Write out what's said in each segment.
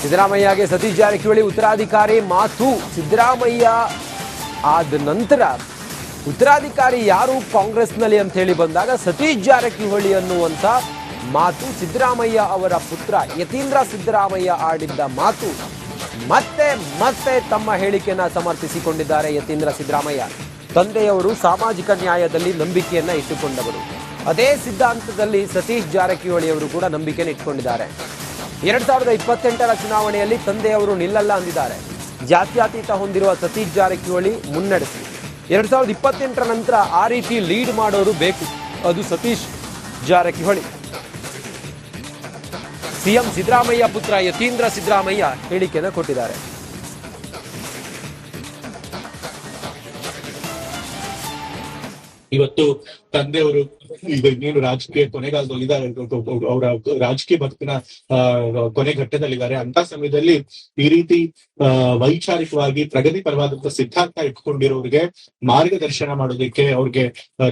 ಸಿದ್ದರಾಮಯ್ಯಗೆ ಸತೀಶ್ ಜಾರಕಿಹೊಳಿ ಉತ್ತರಾಧಿಕಾರಿ ಮಾತು. ಸಿದ್ದರಾಮಯ್ಯ ಆದ ನಂತರ ಉತ್ತರಾಧಿಕಾರಿ ಯಾರು ಕಾಂಗ್ರೆಸ್ನಲ್ಲಿ ಅಂತ ಹೇಳಿ ಬಂದಾಗ ಸತೀಶ್ ಜಾರಕಿಹೊಳಿ ಅನ್ನುವಂಥ ಮಾತು ಸಿದ್ದರಾಮಯ್ಯ ಅವರ ಪುತ್ರ ಯತೀಂದ್ರ ಸಿದ್ದರಾಮಯ್ಯ ಆಡಿದ್ದ ಮಾತು. ಮತ್ತೆ ಮತ್ತೆ ತಮ್ಮ ಹೇಳಿಕೆಯನ್ನ ಸಮರ್ಥಿಸಿಕೊಂಡಿದ್ದಾರೆ ಯತೀಂದ್ರ ಸಿದ್ದರಾಮಯ್ಯ. ತಂದೆಯವರು ಸಾಮಾಜಿಕ ನ್ಯಾಯದಲ್ಲಿ ನಂಬಿಕೆಯನ್ನ ಇಟ್ಟುಕೊಂಡವರು. ಅದೇ ಸಿದ್ಧಾಂತದಲ್ಲಿ ಸತೀಶ್ ಜಾರಕಿಹೊಳಿ ಅವರು ಕೂಡ ನಂಬಿಕೆಯನ್ನು ಇಟ್ಕೊಂಡಿದ್ದಾರೆ. 2028ರ ಚುನಾವಣೆಯಲ್ಲಿ ತಂದೆಯವರು ನಿಲ್ಲಲ್ಲ ಅಂದಿದ್ದಾರೆ. ಜಾತ್ಯತೀತ ಹೊಂದಿರುವ ಸತೀಶ್ ಜಾರಕಿಹೊಳಿ ಮುನ್ನಡೆಸಿ 2028ರ ನಂತರ ಆ ರೀತಿ ಲೀಡ್ ಮಾಡೋರು ಬೇಕು, ಅದು ಸತೀಶ್ ಜಾರಕಿಹೊಳಿ. ಸಿಎಂ ಸಿದ್ದರಾಮಯ್ಯ ಪುತ್ರ ಯತೀಂದ್ರ ಸಿದ್ದರಾಮಯ್ಯ ಹೇಳಿಕೆಯನ್ನು ಕೊಟ್ಟಿದ್ದಾರೆ. ಇವತ್ತು ತಂದೆಯವರು ಈಗ ಇನ್ನೇನು ರಾಜಕೀಯ ಕೊನೆಗಾಲದಲ್ಲಿದ್ದಾರೆ, ಅವರ ರಾಜಕೀಯ ಬದುಕಿನ ಕೊನೆ ಘಟ್ಟದಲ್ಲಿದ್ದಾರೆ. ಅಂತ ಸಮಯದಲ್ಲಿ ಈ ರೀತಿ ವೈಚಾರಿಕವಾಗಿ ಪ್ರಗತಿ ಪರವಾದಂತಹ ಸಿದ್ಧಾಂತ ಇಟ್ಕೊಂಡಿರೋರಿಗೆ ಮಾರ್ಗದರ್ಶನ ಮಾಡೋದಕ್ಕೆ, ಅವ್ರಿಗೆ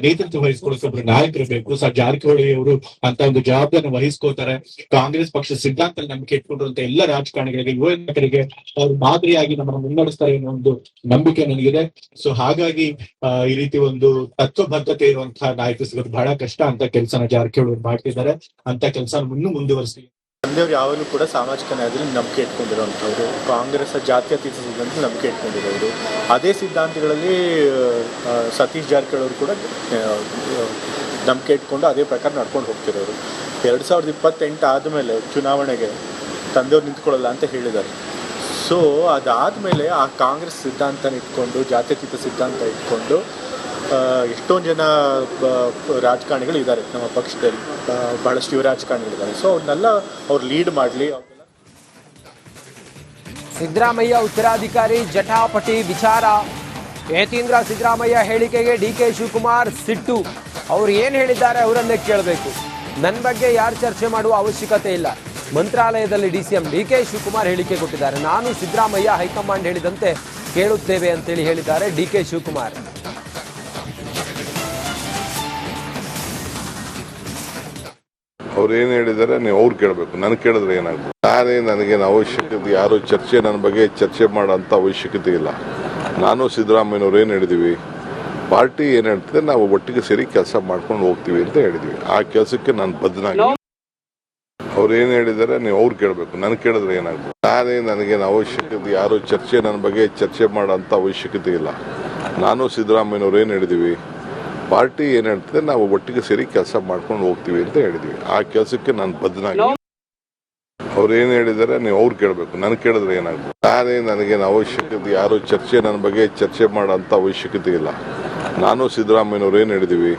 ನೇತೃತ್ವ ವಹಿಸ್ಕೊಳ್ಳೋಕೆ ಒಬ್ರು ನಾಯಕರು ಬೇಕು. ಜಾರಕಿಹೊಳಿ ಅವರು ಅಂತ ಒಂದು ಜವಾಬ್ದಾರಿ ವಹಿಸ್ಕೋತಾರೆ. ಕಾಂಗ್ರೆಸ್ ಪಕ್ಷ ಸಿದ್ಧಾಂತ ನಂಬಿಕೆ ಇಟ್ಕೊಂಡಿರುವಂತ ಎಲ್ಲ ರಾಜಕಾರಣಿಗಳಿಗೆ, ಯುವ ನಾಯಕರಿಗೆ ಅವ್ರು ಮಾದರಿಯಾಗಿ ನಮ್ಮನ್ನು ಮುನ್ನಡೆಸ್ತಾರೆ ಅನ್ನೋ ಒಂದು ನಂಬಿಕೆ ನನಗಿದೆ. ಸೊ ಹಾಗಾಗಿ ಈ ರೀತಿ ಒಂದು ತತ್ವಬದ್ಧತೆ ಇರುವಂತಹ ನಾಯಕ ಸಿಗೋದು ಬಹಳ ಕಷ್ಟ. ಅಂತ ಕೆಲಸನ ಜಾರಕಿಹೊಳಿ ಮಾಡ್ತಿದ್ದಾರೆ. ಅಂತ ಕೆಲಸ ಮುಂದುವರಿಸಿ. ತಂದೆಯವರು ಯಾವಾಗಲೂ ಕೂಡ ಸಾಮಾಜಿಕ ನ್ಯಾಯದಲ್ಲಿ ನಂಬಿಕೆ ಇಟ್ಕೊಂಡಿರುವಂಥವ್ರು, ಕಾಂಗ್ರೆಸ್ ಜಾತ್ಯತೀತ ಸಿದ್ಧಾಂತ ನಂಬಿಕೆ ಇಟ್ಕೊಂಡಿರೋರು. ಅದೇ ಸಿದ್ಧಾಂತಗಳಲ್ಲಿ ಸತೀಶ್ ಜಾರಕಿಹೊಳಿ ಅವರು ಕೂಡ ನಂಬಿಕೆ ಇಟ್ಕೊಂಡು ಅದೇ ಪ್ರಕಾರ ನಡ್ಕೊಂಡು ಹೋಗ್ತಿರೋರು. 2028 ಆದಮೇಲೆ ಚುನಾವಣೆಗೆ ತಂದೆಯವ್ರು ನಿಂತ್ಕೊಳ್ಳಲ್ಲ ಅಂತ ಹೇಳಿದ್ದಾರೆ. ಸೊ ಅದಾದಮೇಲೆ ಆ ಕಾಂಗ್ರೆಸ್ ಸಿದ್ಧಾಂತನ ಇಟ್ಕೊಂಡು, ಜಾತ್ಯತೀತ ಸಿದ್ಧಾಂತ ಇಟ್ಕೊಂಡು ಎಷ್ಟೊಂದು ಜನ ರಾಜಕಾರಣಿಗಳು ಇದ್ದಾರೆ ನಮ್ಮ ಪಕ್ಷದಲ್ಲಿ, ಬಹಳಷ್ಟು ಯುವ ರಾಜಕಾರಣಿಗಳಿದ್ದಾರೆ. ಸೊ ಅವ್ರನ್ನೆಲ್ಲ ಅವ್ರು ಲೀಡ್ ಮಾಡಲಿ. ಸಿದ್ದರಾಮಯ್ಯ ಉತ್ತರಾಧಿಕಾರಿ ಜಟಾಪಟಿ ವಿಚಾರ. ಯತೀಂದ್ರ ಸಿದ್ದರಾಮಯ್ಯ ಹೇಳಿಕೆಗೆ ಡಿಕೆ ಶಿವಕುಮಾರ್ ಸಿಟ್ಟು. ಅವ್ರು ಏನು ಹೇಳಿದ್ದಾರೆ ಅವರನ್ನೇ ಕೇಳಬೇಕು. ನನ್ನ ಬಗ್ಗೆ ಯಾರು ಚರ್ಚೆ ಮಾಡುವ ಅವಶ್ಯಕತೆ ಇಲ್ಲ. ಮಂತ್ರಾಲಯದಲ್ಲಿ ಡಿಸಿಎಂ ಡಿಕೆ ಶಿವಕುಮಾರ್ ಹೇಳಿಕೆ ಕೊಟ್ಟಿದ್ದಾರೆ. ನಾನು ಸಿದ್ದರಾಮಯ್ಯ ಹೈಕಮಾಂಡ್ ಹೇಳಿದಂತೆ ಕೇಳುತ್ತೇವೆ ಅಂತೇಳಿ ಹೇಳಿದ್ದಾರೆ ಡಿಕೆ ಶಿವಕುಮಾರ್. ಅವ್ರು ಏನ್ ಹೇಳಿದಾರೆ ನೀವು ಅವ್ರು ಕೇಳಬೇಕು, ನನ್ ಕೇಳಿದ್ರೆ ಏನಾಗ್ತದೆ? ನನಗೇನು ಅವಶ್ಯಕತೆ, ಯಾರು ಚರ್ಚೆ ನನ್ನ ಬಗ್ಗೆ ಚರ್ಚೆ ಮಾಡೋಂಥ ಅವಶ್ಯಕತೆ ಇಲ್ಲ. ನಾನು ಸಿದ್ದರಾಮಯ್ಯನವ್ರು ಏನು ಹೇಳಿದೀವಿ, ಪಾರ್ಟಿ ಏನ್ ಹೇಳ್ತದೆ ನಾವು ಒಟ್ಟಿಗೆ ಸೇರಿ ಕೆಲಸ ಮಾಡ್ಕೊಂಡು ಹೋಗ್ತೀವಿ ಅಂತ ಹೇಳಿದ್ವಿ. ಆ ಕೆಲಸಕ್ಕೆ ನಾನು ಬದ್ಧನಾಗಿ. ಅವ್ರು ಏನ್ ಹೇಳಿದಾರೆ ನೀವು ಅವ್ರು ಕೇಳಬೇಕು, ನನ್ ಕೇಳಿದ್ರೆ ಏನಾಗ್ತದೆ? ನನಗೇನು ಅವಶ್ಯಕತೆ, ಯಾರು ಚರ್ಚೆ ನನ್ನ ಬಗ್ಗೆ ಚರ್ಚೆ ಮಾಡೋಂಥ ಅವಶ್ಯಕತೆ ಇಲ್ಲ. ನಾನು ಸಿದ್ದರಾಮಯ್ಯನವ್ರು ಏನು ಹೇಳಿದೀವಿ, ಪಾರ್ಟಿ ಏನ್ ಹೇಳ್ತದೆ ನಾವು ಒಟ್ಟಿಗೆ ಸೇರಿ ಕೆಲಸ ಮಾಡ್ಕೊಂಡು ಹೋಗ್ತೀವಿ ಅಂತ ಹೇಳಿದ್ವಿ. ಆ ಕೆಲಸಕ್ಕೆ ನಾನು ಬದ್ಧನಾಗಿ. ಅವ್ರು ಏನ್ ಹೇಳಿದಾರೆ ನೀವು ಅವ್ರು ಕೇಳಬೇಕು, ನನ್ ಕೇಳಿದ್ರೆ ಏನಾಗ್ತದೆ? ನನಗೇನು ಅವಶ್ಯಕತೆ, ಯಾರು ಚರ್ಚೆ ನನ್ನ ಬಗ್ಗೆ ಚರ್ಚೆ ಮಾಡೋಂಥ ಅವಶ್ಯಕತೆ ಇಲ್ಲ. ನಾನು ಸಿದ್ದರಾಮಯ್ಯನವ್ರು ಏನು ಹೇಳಿದೀವಿ,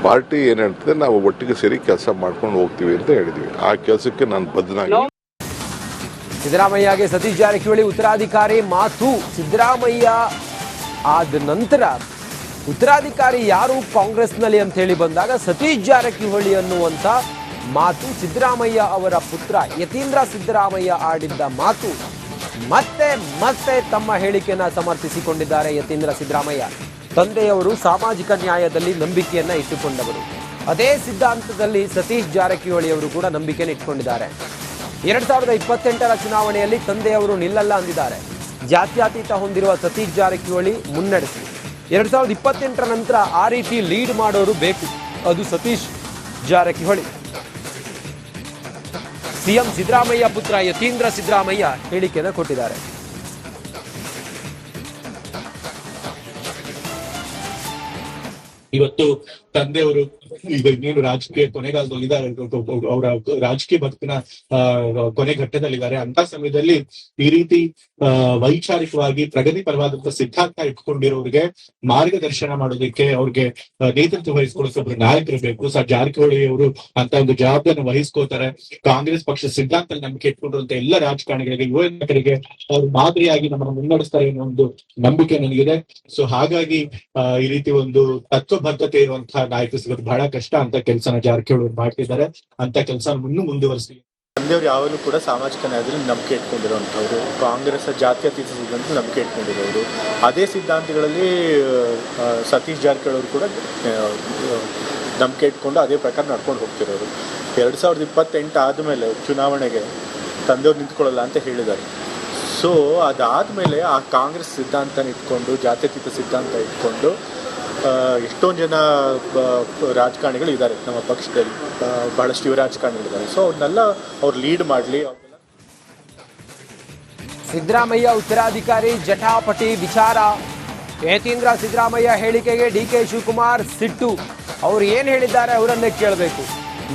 ಪಾರ್ಟಿ ಏನ್ ಹೇಳ್ತದೆ ನಾವು ಒಟ್ಟಿಗೆ ಸೇರಿ ಕೆಲಸ ಮಾಡ್ಕೊಂಡು ಹೋಗ್ತೀವಿ ಅಂತ ಹೇಳಿದ್ವಿ. ಆ ಕೆಲಸಕ್ಕೆ ನಾನು ಬದ್ಧನಾಗಿ. ಸಿದ್ದರಾಮಯ್ಯಗೆ ಸತೀಶ್ ಜಾರಕಿಹೊಳಿ ಉತ್ತರಾಧಿಕಾರಿ ಮಾತು. ಸಿದ್ದರಾಮಯ್ಯ ಆದ ನಂತರ ಉತ್ತರಾಧಿಕಾರಿ ಯಾರು ಕಾಂಗ್ರೆಸ್ನಲ್ಲಿ ಅಂತ ಹೇಳಿ ಬಂದಾಗ ಸತೀಶ್ ಜಾರಕಿಹೊಳಿ ಅನ್ನುವಂಥ ಮಾತು ಸಿದ್ದರಾಮಯ್ಯ ಅವರ ಪುತ್ರ ಯತೀಂದ್ರ ಸಿದ್ದರಾಮಯ್ಯ ಆಡಿದ್ದ ಮಾತು. ಮತ್ತೆ ಮತ್ತೆ ತಮ್ಮ ಹೇಳಿಕೆಯನ್ನ ಸಮರ್ಥಿಸಿಕೊಂಡಿದ್ದಾರೆ ಯತೀಂದ್ರ ಸಿದ್ದರಾಮಯ್ಯ. ತಂದೆಯವರು ಸಾಮಾಜಿಕ ನ್ಯಾಯದಲ್ಲಿ ನಂಬಿಕೆಯನ್ನ ಇಟ್ಟುಕೊಂಡವರು. ಅದೇ ಸಿದ್ಧಾಂತದಲ್ಲಿ ಸತೀಶ್ ಜಾರಕಿಹೊಳಿ ಅವರು ಕೂಡ ನಂಬಿಕೆಯನ್ನು ಇಟ್ಕೊಂಡಿದ್ದಾರೆ. 2028ರ ಚುನಾವಣೆಯಲ್ಲಿ ತಂದೆಯವರು ನಿಲ್ಲಲ್ಲ ಅಂದಿದ್ದಾರೆ. ಜಾತ್ಯತೀತ ಹೊಂದಿರುವ ಸತೀಶ್ ಜಾರಕಿಹೊಳಿ ಮುನ್ನಡೆಸಿ 2028ರ ನಂತರ ಆ ರೀತಿ ಲೀಡ್ ಮಾಡೋರು ಬೇಕು, ಅದು ಸತೀಶ್ ಜಾರಕಿಹೊಳಿ. ಸಿಎಂ ಸಿದ್ದರಾಮಯ್ಯ ಪುತ್ರ ಯತೀಂದ್ರ ಸಿದ್ದರಾಮಯ್ಯ ಹೇಳಿಕೆಯನ್ನು ಕೊಟ್ಟಿದ್ದಾರೆ. ಇವತ್ತು ತಂದೆಯವರು ಈಗ ಇನ್ನೇನು ರಾಜಕೀಯ ಕೊನೆಗಾಲದಲ್ಲಿದ್ದಾರೆ, ಅವರ ರಾಜಕೀಯ ಬದುಕಿನ ಕೊನೆ ಘಟ್ಟದಲ್ಲಿದ್ದಾರೆ. ಅಂತ ಸಮಯದಲ್ಲಿ ಈ ರೀತಿ ವೈಚಾರಿಕವಾಗಿ ಪ್ರಗತಿ ಪರವಾದಂತಹ ಸಿದ್ಧಾಂತ ಇಟ್ಕೊಂಡಿರೋರಿಗೆ ಮಾರ್ಗದರ್ಶನ ಮಾಡೋದಕ್ಕೆ, ಅವ್ರಿಗೆ ನೇತೃತ್ವ ವಹಿಸ್ಕೊಳ್ಳೋಕೆ ಒಬ್ರು ನಾಯಕರು ಬೇಕು. ಜಾರಕಿಹೊಳಿ ಅವರು ಅಂತ ಒಂದು ಜವಾಬ್ದಾರಿ ವಹಿಸ್ಕೋತಾರೆ. ಕಾಂಗ್ರೆಸ್ ಪಕ್ಷ ಸಿದ್ಧಾಂತ ನಂಬಿಕೆ ಇಟ್ಕೊಂಡಿರುವಂತ ಎಲ್ಲ ರಾಜಕಾರಣಿಗಳಿಗೆ, ಯುವ ನಾಯಕರಿಗೆ ಅವ್ರು ಮಾದರಿಯಾಗಿ ನಮ್ಮನ್ನು ಮುನ್ನಡೆಸ್ತಾರೆ ಅನ್ನೋ ಒಂದು ನಂಬಿಕೆ ನನಗಿದೆ. ಸೊ ಹಾಗಾಗಿ ಈ ರೀತಿ ಒಂದು ತತ್ವಬದ್ಧತೆ ಇರುವಂತಹ ನಾಯಕ ಸಿಗೋದು ಬಹಳ ಕಷ್ಟ. ಅಂತ ಕೆಲಸನ ಜಾರಕಿಹೊಳಿ ಮಾಡ್ತಿದ್ದಾರೆ. ಅಂತ ಕೆಲಸ ಮುಂದುವರಿಸಿ. ತಂದೆಯವರು ಯಾವಾಗಲೂ ಕೂಡ ಸಾಮಾಜಿಕ ನ್ಯಾಯದಲ್ಲಿ ನಂಬಿಕೆ ಇಟ್ಕೊಂಡಿರುವಂಥವ್ರು, ಕಾಂಗ್ರೆಸ್ ಜಾತ್ಯತೀತ ಸಿದ್ಧಾಂತ ನಂಬಿಕೆ ಇಟ್ಕೊಂಡಿರೋರು. ಅದೇ ಸಿದ್ಧಾಂತಗಳಲ್ಲಿ ಸತೀಶ್ ಜಾರಕಿಹೊಳಿ ಅವರು ಕೂಡ ನಂಬಿಕೆ ಇಟ್ಕೊಂಡು ಅದೇ ಪ್ರಕಾರ ನಡ್ಕೊಂಡು ಹೋಗ್ತಿರೋರು. 2028 ಆದಮೇಲೆ ಚುನಾವಣೆಗೆ ತಂದೆಯವ್ರು ನಿಂತ್ಕೊಳ್ಳಲ್ಲ ಅಂತ ಹೇಳಿದ್ದಾರೆ. ಸೊ ಅದಾದಮೇಲೆ ಆ ಕಾಂಗ್ರೆಸ್ ಸಿದ್ಧಾಂತನ ಇಟ್ಕೊಂಡು, ಜಾತ್ಯತೀತ ಸಿದ್ಧಾಂತ ಇಟ್ಕೊಂಡು ಎಷ್ಟೊಂದು ಜನ ರಾಜಕಾರಣಿಗಳು ಇದ್ದಾರೆ ನಮ್ಮ ಪಕ್ಷದಲ್ಲಿ, ಬಹಳಷ್ಟು ಯುವ ರಾಜಕಾರಣಿಗಳಿದ್ದಾರೆ. ಸೊ ಅವ್ರನ್ನೆಲ್ಲ ಅವ್ರು ಲೀಡ್ ಮಾಡಲಿ. ಸಿದ್ದರಾಮಯ್ಯ ಉತ್ತರಾಧಿಕಾರಿ ಜಟಾಪಟಿ ವಿಚಾರ. ಯತೀಂದ್ರ ಸಿದ್ದರಾಮಯ್ಯ ಹೇಳಿಕೆಗೆ ಡಿಕೆ ಶಿವಕುಮಾರ್ ಸಿಟ್ಟು. ಅವ್ರು ಏನು ಹೇಳಿದ್ದಾರೆ ಅವರನ್ನೇ ಕೇಳಬೇಕು.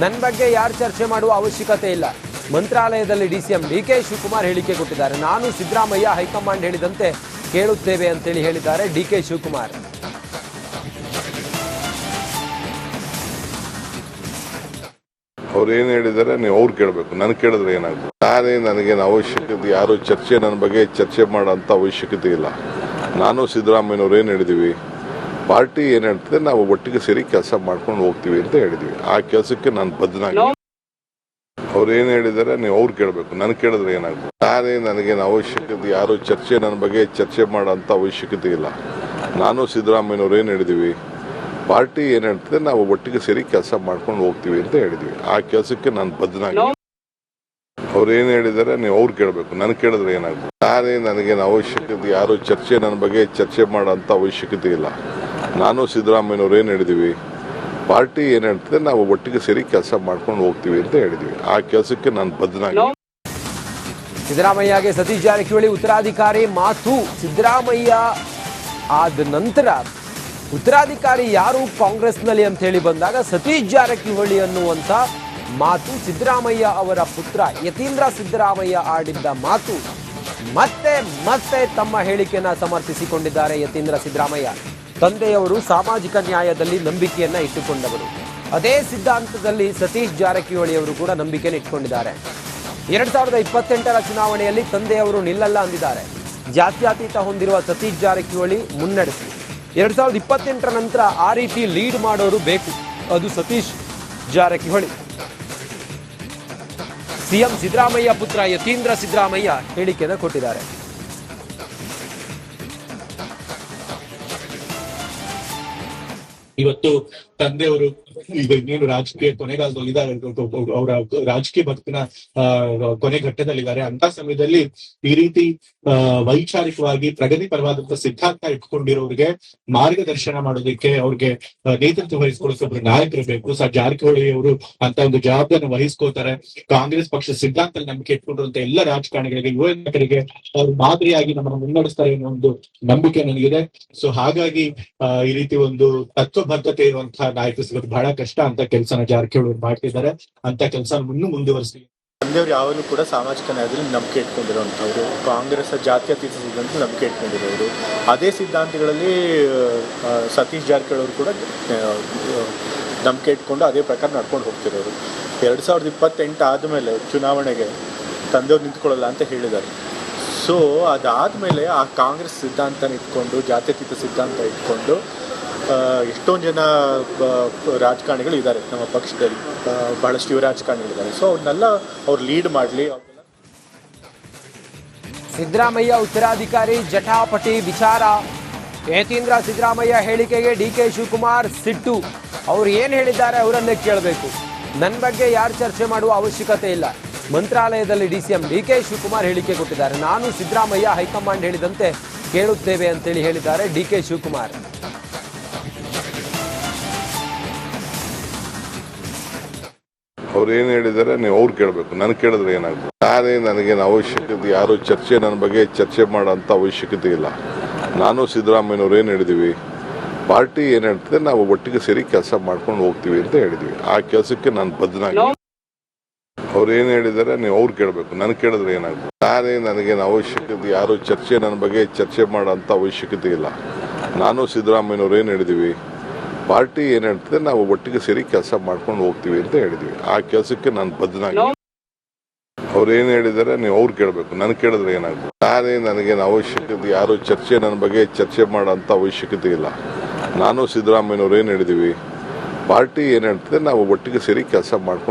ನನ್ನ ಬಗ್ಗೆ ಯಾರು ಚರ್ಚೆ ಮಾಡುವ ಅವಶ್ಯಕತೆ ಇಲ್ಲ. ಮಂತ್ರಾಲಯದಲ್ಲಿ ಡಿಸಿಎಂ ಡಿಕೆ ಶಿವಕುಮಾರ್ ಹೇಳಿಕೆ ಕೊಟ್ಟಿದ್ದಾರೆ. ನಾನು ಸಿದ್ದರಾಮಯ್ಯ ಹೈಕಮಾಂಡ್ ಹೇಳಿದಂತೆ ಕೇಳುತ್ತೇವೆ ಅಂತೇಳಿ ಹೇಳಿದ್ದಾರೆ ಡಿಕೆ ಶಿವಕುಮಾರ್. ಅವ್ರು ಏನ್ ಹೇಳಿದಾರೆ ನೀವು ಅವ್ರು ಕೇಳಬೇಕು, ನನ್ ಕೇಳಿದ್ರೆ ಏನಾಗ್ತದೆ. ನನಗೇನು ಅವಶ್ಯಕತೆ, ಯಾರು ಚರ್ಚೆ ನನ್ನ ಬಗ್ಗೆ ಚರ್ಚೆ ಮಾಡೋಂಥ ಅವಶ್ಯಕತೆ ಇಲ್ಲ. ನಾನು ಸಿದ್ದರಾಮಯ್ಯನವ್ರು ಏನು ಹೇಳಿದೀವಿ, ಪಾರ್ಟಿ ಏನ್ ಹೇಳ್ತದೆ ನಾವು ಒಟ್ಟಿಗೆ ಸೇರಿ ಕೆಲಸ ಮಾಡ್ಕೊಂಡು ಹೋಗ್ತೀವಿ ಅಂತ ಹೇಳಿದ್ವಿ. ಆ ಕೆಲಸಕ್ಕೆ ನಾನು ಬದ್ಧನಾಗಿ. ಅವ್ರು ಏನ್ ಹೇಳಿದಾರೆ ನೀವು ಅವ್ರು ಕೇಳಬೇಕು, ನನ್ ಕೇಳಿದ್ರೆ ಏನಾಗ್ತದೆ. ನನಗೇನು ಅವಶ್ಯಕತೆ, ಯಾರು ಚರ್ಚೆ ನನ್ನ ಬಗ್ಗೆ ಚರ್ಚೆ ಮಾಡೋಂಥ ಅವಶ್ಯಕತೆ ಇಲ್ಲ. ನಾನು ಸಿದ್ದರಾಮಯ್ಯನವ್ರು ಏನು ಹೇಳಿದೀವಿ, ಪಾರ್ಟಿ ಏನ್ ಹೇಳ್ತದೆ ನಾವು ಒಟ್ಟಿಗೆ ಸೇರಿ ಕೆಲಸ ಮಾಡ್ಕೊಂಡು ಹೋಗ್ತೀವಿ ಅಂತ ಹೇಳಿದ್ವಿ. ಆ ಕೆಲಸಕ್ಕೆ ನಾನು ಬದ್ಧನಾಗಿ. ಅವ್ರು ಏನ್ ಹೇಳಿದಾರೆ ನೀವು ಅವ್ರು ಕೇಳಬೇಕು, ನನ್ ಕೇಳಿದ್ರೆ ಏನಾಗ್ತದೆ. ನನಗೇನು ಅವಶ್ಯಕತೆ, ಯಾರು ಚರ್ಚೆ ನನ್ನ ಬಗ್ಗೆ ಚರ್ಚೆ ಮಾಡೋಂಥ ಅವಶ್ಯಕತೆ ಇಲ್ಲ. ನಾನು ಸಿದ್ದರಾಮಯ್ಯನವ್ರು ಏನು ಹೇಳಿದೀವಿ, ಪಾರ್ಟಿ ಏನ್ ಹೇಳ್ತದೆ ನಾವು ಒಟ್ಟಿಗೆ ಸೇರಿ ಕೆಲಸ ಮಾಡ್ಕೊಂಡು ಹೋಗ್ತೀವಿ ಅಂತ ಹೇಳಿದ್ವಿ. ಆ ಕೆಲಸಕ್ಕೆ ನಾನು ಬದ್ಧನಾಗಿ. ಸಿದ್ದರಾಮಯ್ಯಗೆ ಸತೀಶ್ ಜಾರಕಿಹೊಳಿ ಉತ್ತರಾಧಿಕಾರಿ ಮಾತು. ಸಿದ್ದರಾಮಯ್ಯ ಆದ ನಂತರ ಉತ್ತರಾಧಿಕಾರಿ ಯಾರು ಕಾಂಗ್ರೆಸ್ನಲ್ಲಿ ಅಂತ ಹೇಳಿ ಬಂದಾಗ ಸತೀಶ್ ಜಾರಕಿಹೊಳಿ ಅನ್ನುವಂಥ ಮಾತು ಸಿದ್ದರಾಮಯ್ಯ ಅವರ ಪುತ್ರ ಯತೀಂದ್ರ ಸಿದ್ದರಾಮಯ್ಯ ಆಡಿದ್ದ ಮಾತು. ಮತ್ತೆ ಮತ್ತೆ ತಮ್ಮ ಹೇಳಿಕೆಯನ್ನ ಸಮರ್ಥಿಸಿಕೊಂಡಿದ್ದಾರೆ ಯತೀಂದ್ರ ಸಿದ್ದರಾಮಯ್ಯ. ತಂದೆಯವರು ಸಾಮಾಜಿಕ ನ್ಯಾಯದಲ್ಲಿ ನಂಬಿಕೆಯನ್ನ ಇಟ್ಟುಕೊಂಡವರು. ಅದೇ ಸಿದ್ಧಾಂತದಲ್ಲಿ ಸತೀಶ್ ಜಾರಕಿಹೊಳಿ ಅವರು ಕೂಡ ನಂಬಿಕೆಯನ್ನು ಇಟ್ಕೊಂಡಿದ್ದಾರೆ. 2028ರ ಚುನಾವಣೆಯಲ್ಲಿ ತಂದೆಯವರು ನಿಲ್ಲಲ್ಲ ಅಂದಿದ್ದಾರೆ. ಜಾತ್ಯತೀತ ಹೊಂದಿರುವ ಸತೀಶ್ ಜಾರಕಿಹೊಳಿ ಮುನ್ನಡೆಸಿ 2028ರ ನಂತರ ಆ ರೀತಿ ಲೀಡ್ ಮಾಡೋರು ಬೇಕು, ಅದು ಸತೀಶ್ ಜಾರಕಿಹೊಳಿ. ಸಿಎಂ ಸಿದ್ದರಾಮಯ್ಯ ಪುತ್ರ ಯತೀಂದ್ರ ಸಿದ್ದರಾಮಯ್ಯ ಹೇಳಿಕೆಯನ್ನು ಕೊಟ್ಟಿದ್ದಾರೆ. ಇವತ್ತು ತಂದೆಯವರು ಈಗ ಇನ್ನೇನು ರಾಜಕೀಯ ಕೊನೆಗಾಲದಲ್ಲಿ ಇದ್ದಾರೆ, ಅವರ ರಾಜಕೀಯ ಬದುಕಿನ ಕೊನೆ ಘಟ್ಟದಲ್ಲಿದ್ದಾರೆ. ಅಂತ ಸಮಯದಲ್ಲಿ ಈ ರೀತಿ ವೈಚಾರಿಕವಾಗಿ ಪ್ರಗತಿ ಪರವಾದಂತ ಸಿದ್ಧಾಂತ ಇಟ್ಕೊಂಡಿರೋರಿಗೆ ಮಾರ್ಗದರ್ಶನ ಮಾಡೋದಕ್ಕೆ, ಅವ್ರಿಗೆ ನೇತೃತ್ವ ವಹಿಸ್ಕೊಳ್ಳೋಕೆ ಒಬ್ರು ನಾಯಕರು ಬೇಕು. ಜಾರಕಿಹೊಳಿ ಅವರು ಅಂತ ಒಂದು ಜವಾಬ್ದಾರಿ ವಹಿಸ್ಕೋತಾರೆ. ಕಾಂಗ್ರೆಸ್ ಪಕ್ಷ ಸಿದ್ಧಾಂತ ನಂಬಿಕೆ ಇಟ್ಕೊಂಡಿರುವಂತ ಎಲ್ಲ ರಾಜಕಾರಣಿಗಳಿಗೆ, ಯುವ ನಾಯಕರಿಗೆ ಅವ್ರು ಮಾದರಿಯಾಗಿ ನಮ್ಮನ್ನು ಮುನ್ನಡೆಸ್ತಾರೆ ಅನ್ನೋ ಒಂದು ನಂಬಿಕೆ ನನಗಿದೆ. ಸೊ ಹಾಗಾಗಿ ಈ ರೀತಿ ಒಂದು ತತ್ವಬದ್ಧತೆ ಇರುವಂತಹ ನಾಯಕರು ಸಿಗೋದು ಬಹಳ ಕಷ್ಟ. ಅಂತ ಕೆಲಸನ ಜಾರಕಿಹೊಳಿ ಮಾಡ್ತಿದ್ದಾರೆ. ಅಂತ ಕೆಲಸ ಮುಂದುವರಿಸಿ. ತಂದೆಯವರು ಯಾವಾಗಲೂ ಕೂಡ ಸಾಮಾಜಿಕ ನ್ಯಾಯದಲ್ಲಿ ನಂಬಿಕೆ ಇಟ್ಕೊಂಡಿರುವಂಥವ್ರು, ಕಾಂಗ್ರೆಸ್ ಜಾತ್ಯತೀತ ಸಿದ್ಧಾಂತ ನಂಬಿಕೆ ಇಟ್ಕೊಂಡಿರೋರು. ಅದೇ ಸಿದ್ಧಾಂತಗಳಲ್ಲಿ ಸತೀಶ್ ಜಾರಕಿಹೊಳಿ ಅವರು ಕೂಡ ನಂಬಿಕೆ ಇಟ್ಕೊಂಡು ಅದೇ ಪ್ರಕಾರ ನಡ್ಕೊಂಡು ಹೋಗ್ತಿರೋರು. 2028 ಆದಮೇಲೆ ಚುನಾವಣೆಗೆ ತಂದೆಯವ್ರು ನಿಂತ್ಕೊಳ್ಳಲ್ಲ ಅಂತ ಹೇಳಿದ್ದಾರೆ. ಸೊ ಅದಾದಮೇಲೆ ಆ ಕಾಂಗ್ರೆಸ್ ಸಿದ್ಧಾಂತನ ಇಟ್ಕೊಂಡು, ಜಾತ್ಯತೀತ ಸಿದ್ಧಾಂತ ಇಟ್ಕೊಂಡು ಎಷ್ಟೊಂದು ಜನ ರಾಜಕಾರಣಿಗಳು ಇದ್ದಾರೆ ನಮ್ಮ ಪಕ್ಷದಲ್ಲಿ, ಬಹಳಷ್ಟು ಯುವ ರಾಜಕಾರಣಿಗಳಿದ್ದಾರೆ. ಸೊ ಅವ್ರನ್ನೆಲ್ಲ ಅವ್ರು ಲೀಡ್ ಮಾಡಲಿ. ಸಿದ್ದರಾಮಯ್ಯ ಉತ್ತರಾಧಿಕಾರಿ ಜಟಾಪಟಿ ವಿಚಾರ. ಯತೀಂದ್ರ ಸಿದ್ದರಾಮಯ್ಯ ಹೇಳಿಕೆಗೆ ಡಿಕೆ ಶಿವಕುಮಾರ್ ಸಿಟ್ಟು. ಅವ್ರು ಏನು ಹೇಳಿದ್ದಾರೆ ಅವರನ್ನೇ ಕೇಳಬೇಕು. ನನ್ನ ಬಗ್ಗೆ ಯಾರು ಚರ್ಚೆ ಮಾಡುವ ಅವಶ್ಯಕತೆ ಇಲ್ಲ. ಮಂತ್ರಾಲಯದಲ್ಲಿ ಡಿಸಿಎಂ ಡಿಕೆ ಶಿವಕುಮಾರ್ ಹೇಳಿಕೆ ಕೊಟ್ಟಿದ್ದಾರೆ. ನಾನು ಸಿದ್ದರಾಮಯ್ಯ ಹೈಕಮಾಂಡ್ ಹೇಳಿದಂತೆ ಕೇಳುತ್ತೇವೆ ಅಂತೇಳಿ ಹೇಳಿದ್ದಾರೆ ಡಿಕೆ ಶಿವಕುಮಾರ್. ಅವ್ರು ಏನ್ ಹೇಳಿದಾರೆ ನೀವು ಅವ್ರು ಕೇಳಬೇಕು, ನನ್ ಕೇಳಿದ್ರೆ ಏನಾಗ್ತದೆ. ನನಗೇನು ಅವಶ್ಯಕತೆ, ಯಾರು ಚರ್ಚೆ ನನ್ನ ಬಗ್ಗೆ ಚರ್ಚೆ ಮಾಡೋಂಥ ಅವಶ್ಯಕತೆ ಇಲ್ಲ. ನಾನು ಸಿದ್ದರಾಮಯ್ಯನವ್ರು ಏನು ಹೇಳಿದೀವಿ, ಪಾರ್ಟಿ ಏನ್ ಹೇಳ್ತದೆ ನಾವು ಒಟ್ಟಿಗೆ ಸೇರಿ ಕೆಲಸ ಮಾಡ್ಕೊಂಡು ಹೋಗ್ತೀವಿ ಅಂತ ಹೇಳಿದ್ವಿ. ಆ ಕೆಲಸಕ್ಕೆ ನಾನು ಬದ್ಧನಾಗಿ. ಅವ್ರು ಏನ್ ಹೇಳಿದಾರೆ ನೀವು ಅವ್ರು ಕೇಳಬೇಕು, ನನ್ ಕೇಳಿದ್ರೆ ಏನಾಗ್ತದೆ. ನನಗೇನು ಅವಶ್ಯಕತೆ, ಯಾರು ಚರ್ಚೆ ನನ್ನ ಬಗ್ಗೆ ಚರ್ಚೆ ಮಾಡೋಂಥ ಅವಶ್ಯಕತೆ ಇಲ್ಲ. ನಾನು ಸಿದ್ದರಾಮಯ್ಯನವ್ರು ಏನು ಹೇಳಿದೀವಿ, ಪಾರ್ಟಿ ಏನ್ ಹೇಳ್ತದೆ ನಾವು ಒಟ್ಟಿಗೆ ಸೇರಿ ಕೆಲಸ ಮಾಡ್ಕೊಂಡು ಹೋಗ್ತೀವಿ ಅಂತ ಹೇಳಿದ್ವಿ. ಆ ಕೆಲಸಕ್ಕೆ ನಾನು ಬದ್ಧನಾಗಿ. ಅವ್ರು ಏನ್ ಹೇಳಿದಾರೆ ನೀವು ಅವ್ರು ಕೇಳಬೇಕು, ನನ್ ಕೇಳಿದ್ರೆ ಏನಾಗ್ತದೆ. ನನಗೇನು ಅವಶ್ಯಕತೆ, ಯಾರು ಚರ್ಚೆ ನನ್ನ ಬಗ್ಗೆ ಚರ್ಚೆ ಮಾಡೋಂಥ ಅವಶ್ಯಕತೆ ಇಲ್ಲ. ನಾನು ಸಿದ್ದರಾಮಯ್ಯನವ್ರು ಏನು ಹೇಳಿದೀವಿ, ಪಾರ್ಟಿ ಏನ್ ಹೇಳ್ತದೆ ನಾವು ಒಟ್ಟಿಗೆ ಸೇರಿ ಕೆಲಸ ಮಾಡ್ಕೊಂಡು